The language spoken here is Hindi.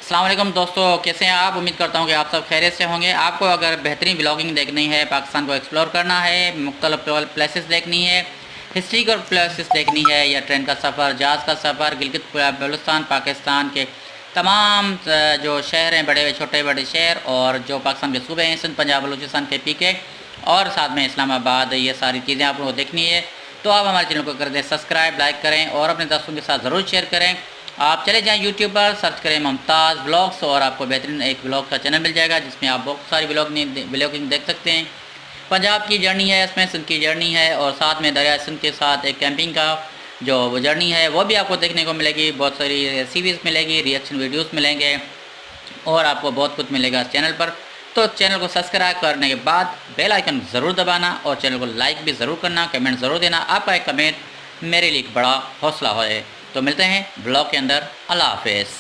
अस्सलाम वालेकुम दोस्तों, कैसे हैं आप। उम्मीद करता हूं कि आप सब खैरियत से होंगे। आपको अगर बेहतरीन ब्लॉगिंग देखनी है, पाकिस्तान को एक्सप्लोर करना है, मुख्तलिफ प्लेसेस देखनी है, हिस्ट्रिकल प्लेसेस देखनी है, या ट्रेन का सफ़र, जहाज़ का सफ़र, गिलगित बल्तिस्तान पाकिस्तान के तमाम जो शहर हैं, बड़े छोटे बड़े शहर, और जो पाकिस्तान के सूबे हैं, सिंध, पंजाब, बलूचिस्तान के पीके, और साथ में इस्लामाबाद, ये सारी चीज़ें आपको देखनी है तो आप हमारे चैनल को कर दें सब्सक्राइब, लाइक करें और अपने दोस्तों के साथ ज़रूर शेयर करें। आप चले जाएं यूट्यूब पर, सर्च करें मुमताज़ ब्लॉग्स, और आपको बेहतरीन एक ब्लॉग का चैनल मिल जाएगा जिसमें आप बहुत सारी ब्लॉगिंग देख सकते हैं। पंजाब की जर्नी है, इसमें सिंध की जर्नी है, और साथ में दरिया सिंध के साथ एक कैंपिंग का जो जर्नी है वो भी आपको देखने को मिलेगी। बहुत सारी रेसिपीज़ मिलेगी, रिएक्शन वीडियोज़ मिलेंगे, और आपको बहुत कुछ मिलेगा इस चैनल पर। तो चैनल को सब्सक्राइब करने के बाद बेल आइकन ज़रूर दबाना, और चैनल को लाइक भी ज़रूर करना, कमेंट ज़रूर देना। आपका एक कमेंट मेरे लिए एक बड़ा हौसला है। तो मिलते हैं ब्लॉग के अंदर। अल्लाह हाफ़िज़।